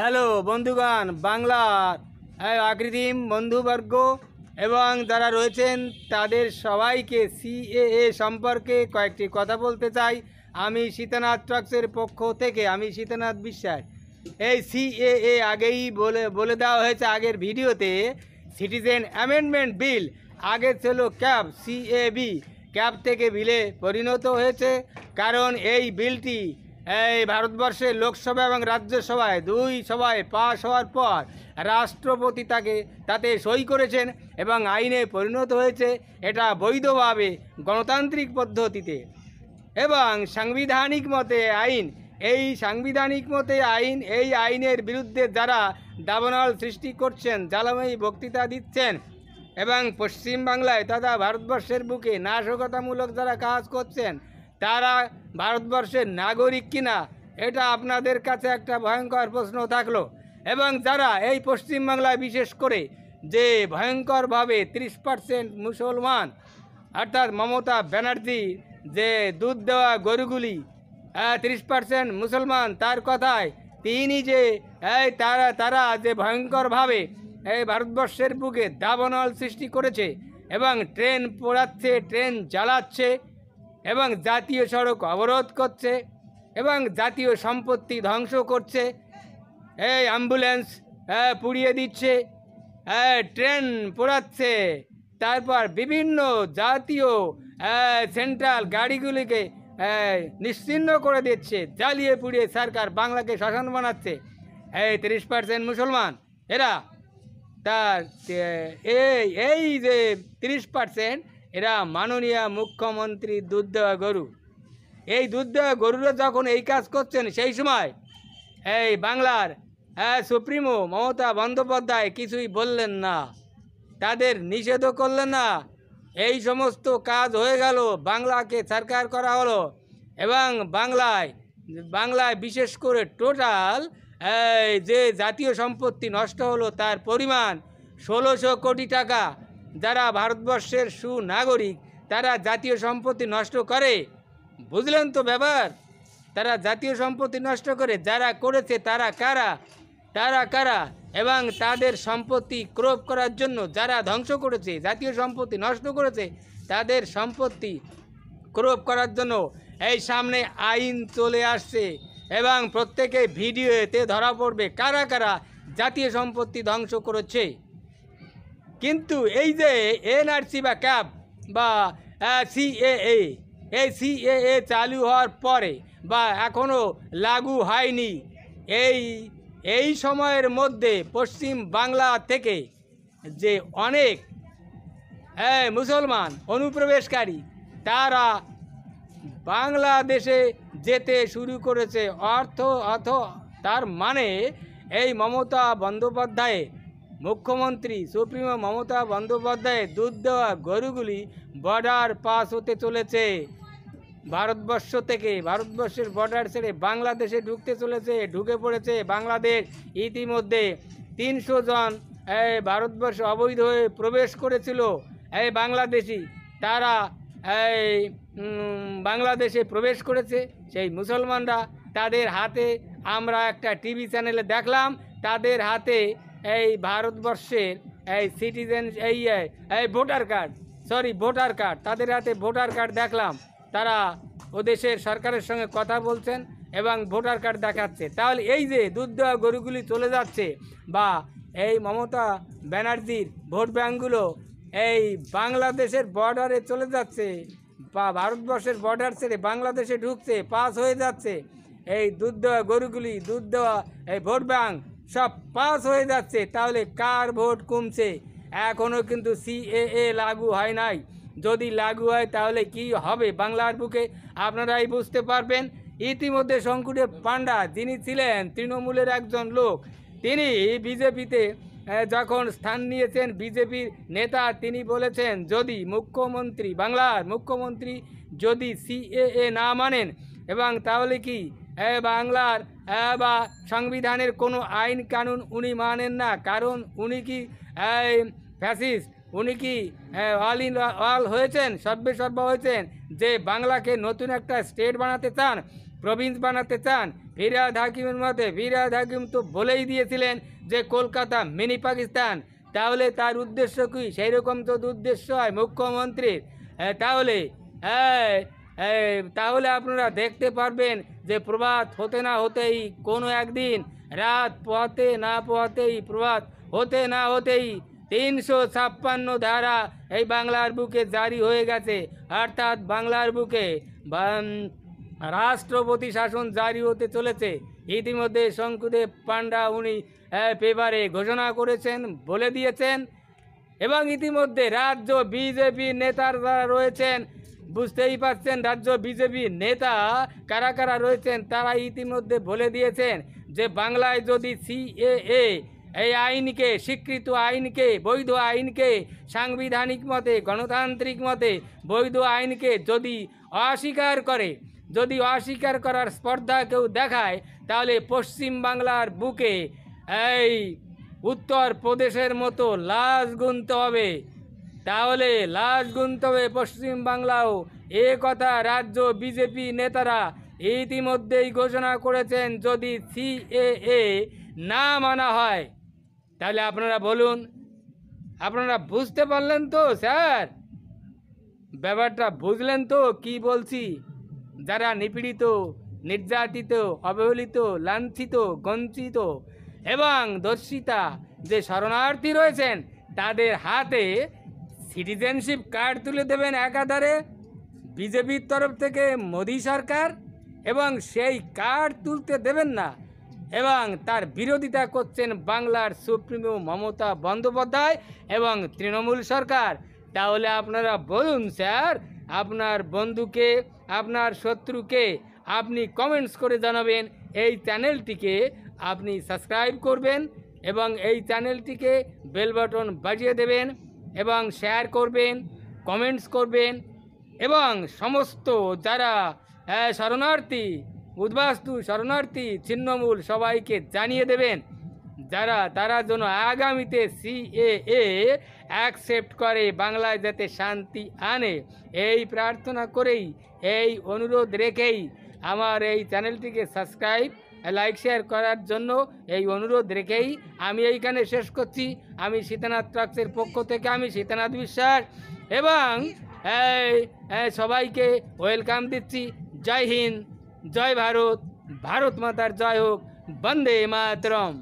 Hello বন্ধুগণ, বাংলার অকৃত্রিম বন্ধুবর্গ এবং যারা রয়েছেন তাদের সবাইকে সিএএ সম্পর্কে কয়েকটি কথা বলতে চাই। আমি শীতনাথ ট্রাক্সের পক্ষ থেকে আমি শীতনাথ বিশ্বাস। এই সিএএ আগেই বলে দেওয়া হয়েছে আগের ভিডিওতে। সিটিজেন অ্যামেন্ডমেন্ট বিল আগে ছিল ক্যাব, সিএবি ক্যাব থেকে বিলে পরিণত হয়েছে। কারণ এই বিলটি এই ভারতবর্ষের লোকসভা এবং রাজ্যসভায় দুই সভায় পাশ হওয়ার পর রাষ্ট্রপতি তাতে সই করেছেন এবং আইনে পরিণত হয়েছে। এটা বৈধভাবে গণতান্ত্রিক পদ্ধতিতে এবং সাংবিধানিক মতে আইন। এই আইনের বিরুদ্ধে যারা দাবানল সৃষ্টি করছেন, জ্বালাময়ী বক্তৃতা দিচ্ছেন এবং পশ্চিমবাংলায় তথা ভারতবর্ষের বুকে নাশকতামূলক যারা কাজ করছেন, তারা ভারতবর্ষের নাগরিক কিনা এটা আপনাদের কাছে একটা ভয়ঙ্কর প্রশ্ন থাকলো। এবং যারা এই পশ্চিমবাংলায় বিশেষ করে যে ভয়ঙ্করভাবে 30% মুসলমান, অর্থাৎ মমতা ব্যানার্জি যে দুধ দেওয়া গরুগুলি 30% মুসলমান, তার কথায় তিনি যে তারা যে ভয়ঙ্করভাবে এই ভারতবর্ষের বুকে দাবানল সৃষ্টি করেছে এবং ট্রেন পোড়াচ্ছে, ট্রেন জ্বালাচ্ছে এবং জাতীয় সড়ক অবরোধ করছে এবং জাতীয় সম্পত্তি ধ্বংস করছে, এই অ্যাম্বুলেন্স পুড়িয়ে দিচ্ছে, ট্রেন পোড়াচ্ছে, তারপর বিভিন্ন জাতীয় সেন্ট্রাল গাড়িগুলিকে নিশ্চিহ্ন করে দিচ্ছে, জ্বালিয়ে পুড়িয়ে সরকার বাংলাকে শ্মশান বানাচ্ছে। এই 30% মুসলমান এরা, তার এই যে 30% এরা মাননীয় মুখ্যমন্ত্রী দুধ দেওয়া গরু। এই দুধ দেওয়া গরুরা যখন এই কাজ করছেন, সেই সময় এই বাংলার সুপ্রিমো মমতা বন্দ্যোপাধ্যায় কিছুই বললেন না, তাদের নিষেধও করলেন না। এই সমস্ত কাজ হয়ে গেল, বাংলাকে সরকার করা হলো এবং বাংলায় বিশেষ করে টোটাল যে জাতীয় সম্পত্তি নষ্ট হলো তার পরিমাণ 1600 কোটি টাকা। যারা ভারতবর্ষের সুনাগরিক তারা জাতীয় সম্পত্তি নষ্ট করে, বুঝলেন তো ব্যাপার? তারা জাতীয় সম্পত্তি নষ্ট করে, যারা করেছে তারা কারা এবং তাদের সম্পত্তি ক্রোপ করার জন্য যারা ধ্বংস করেছে, জাতীয় সম্পত্তি নষ্ট করেছে, তাদের সম্পত্তি ক্রোপ করার জন্য এই সামনে আইন চলে আসছে এবং প্রত্যেকে ভিডিওতে ধরা পড়বে কারা জাতীয় সম্পত্তি ধ্বংস করেছে। কিন্তু এই যে এনআরসি বা ক্যাব বা সিএএ, এই সিএএ চালু হওয়ার পরে বা এখনও লাগু হয়নি, এই সময়ের মধ্যে পশ্চিম বাংলা থেকে যে অনেক মুসলমান অনুপ্রবেশকারী তারা বাংলাদেশে যেতে শুরু করেছে। তার মানে এই মমতা বন্দ্যোপাধ্যায়, মুখ্যমন্ত্রী সুপ্রিমো মমতা বন্দ্যোপাধ্যায়ের দুধ দেওয়া গরুগুলি বর্ডার পাস হতে চলেছে। ভারতবর্ষ থেকে, ভারতবর্ষের বর্ডার ছেড়ে বাংলাদেশে ঢুকে পড়েছে। বাংলাদেশ ইতিমধ্যে 300 জন ভারতবর্ষ অবৈধ হয়ে প্রবেশ করেছিল এই বাংলাদেশি, তারা বাংলাদেশে প্রবেশ করেছে। সেই মুসলমানরা, তাদের হাতে আমরা একটা টিভি চ্যানেলে দেখলাম, তাদের হাতে এই ভারতবর্ষের সিটিজেন ভোটার কার্ড, তাদের হাতে ভোটার কার্ড দেখলাম। তারা ও দেশের সরকারের সঙ্গে কথা বলছেন এবং ভোটার কার্ড দেখাচ্ছে। তাহলে এই যে দুধ দেওয়া গরুগুলি চলে যাচ্ছে বা এই মমতা ব্যানার্জির ভোট ব্যাঙ্কগুলো এই বাংলাদেশের বর্ডারে চলে যাচ্ছে বা ভারতবর্ষের বর্ডার ছেড়ে বাংলাদেশে ঢুকছে, পাস হয়ে যাচ্ছে, এই দুধ দেওয়া গরুগুলি, দুধ দেওয়া এই ভোট ব্যাঙ্ক সব পাস হয়ে যাচ্ছে। তাহলে কার ভোট কমছে? এখনও কিন্তু সিএএ লাগু হয় নাই। যদি লাগু হয় তাহলে কি হবে বাংলার বুকে আপনারাই বুঝতে পারবেন। ইতিমধ্যে শঙ্কুটে পাণ্ডা, যিনি ছিলেন তৃণমূলের একজন লোক, তিনি বিজেপিতে যখন স্থান নিয়েছেন, বিজেপির নেতা, তিনি বলেছেন যদি বাংলার মুখ্যমন্ত্রী যদি সিএএ না মানেন এবং তাহলে কি বাংলার বা সংবিধানের কোনো আইন কানুন উনি মানেন না। কারণ উনি কি ফ্যাসিস্ট? উনি কি অল হয়েছেন, সর্বেসর্বা হয়েছেন যে বাংলাকে নতুন একটা স্টেট বানাতে চান, প্রভিন্স বানাতে চান? ফিরহাদ হাকিমের মতে ফিরহাদ হাকিম তো বলেই দিয়েছিলেন যে কলকাতা মিনি পাকিস্তান। তাহলে তার উদ্দেশ্য কি? সেই রকম তো উদ্দেশ্য হয় মুখ্যমন্ত্রীর। তাহলে তাহলে আপনারা দেখতে পারবেন যে প্রভাত হতে না হতেই কোনো একদিন, রাত পোহাতে না পোহাতেই, প্রভাত হতে না হতেই 356 ধারা এই বাংলার বুকে জারি হয়ে গেছে। অর্থাৎ বাংলার বুকে রাষ্ট্রপতি শাসন জারি হতে চলেছে। ইতিমধ্যে শঙ্কুদেব পান্ডা উনি পেপারে ঘোষণা করেছেন, বলে দিয়েছেন। এবং ইতিমধ্যে রাজ্য বিজেপি নেতার যারা রয়েছেন, বুঝতেই পারছেন রাজ্য বিজেপি নেতা কারা কারা রয়েছেন, তারা ইতিমধ্যে বলে দিয়েছেন যে বাংলায় যদি সিএএ এই আইনকে, স্বীকৃত আইনকে, বৈধ আইনকে, সাংবিধানিক মতে, গণতান্ত্রিক মতে বৈধ আইনকে যদি অস্বীকার করে, যদি অস্বীকার করার স্পর্ধা কেউ দেখায়, তাহলে পশ্চিম বাংলার বুকে এই উত্তর প্রদেশের মতো লাশ গুনতে হবে। তাহলে লাশ গুনতে হবে পশ্চিম বাংলাও। এ কথা রাজ্য বিজেপি নেতারা ইতিমধ্যেই ঘোষণা করেছেন। যদি সিএএ না মানা হয়, তাহলে আপনারা বলুন, আপনারা বুঝতে পারলেন তো স্যার? ব্যাপারটা বুঝলেন তো কি বলছি? যারা নিপীড়িত, নির্যাতিত, অবহেলিত, লাঞ্ছিত, বঞ্চিত এবং ধর্ষিতা যে শরণার্থী রয়েছেন, তাদের হাতে সিটিজেনশিপ কার্ড তুলে দেবেন একাধারে বিজেপির তরফ থেকে মোদী সরকার, এবং সেই কার্ড তুলতে দেবেন না, এবং তার বিরোধিতা করছেন বাংলার সুপ্রিমো মমতা বন্দ্যোপাধ্যায় এবং তৃণমূল সরকার। তাহলে আপনারা বলুন স্যার, আপনার বন্ধুকে, আপনার শত্রুকে আপনি কমেন্টস করে জানাবেন। এই চ্যানেলটিকে আপনি সাবস্ক্রাইব করবেন এবং এই চ্যানেলটিকে বেল বাটন বাজিয়ে দেবেন এবং শেয়ার করবেন, কমেন্টস করবেন এবং সমস্ত যারা শরণার্থী, উদ্বাস্তু শরণার্থী, ছিন্নমূল সবাইকে জানিয়ে দেবেন, তারা যেন আগামীতে সিএএ অ্যাকসেপ্ট করে, বাংলায় যাতে শান্তি আনে, এই প্রার্থনা করেই, এই অনুরোধ রেখেই আমার এই চ্যানেলটিকে সাবস্ক্রাইব, লাইক, শেয়ার করার জন্য এই অনুরোধ রেখেই আমি এইখানে শেষ করছি। আমি সীতানাথ ট্রাক্সের পক্ষ থেকে আমি সীতানাথ বিশ্বাস এবং সবাইকে ওয়েলকাম দিচ্ছি। জয় হিন্দ, জয় ভারত, ভারত মাতার জয় হোক, বন্দে মাতরম।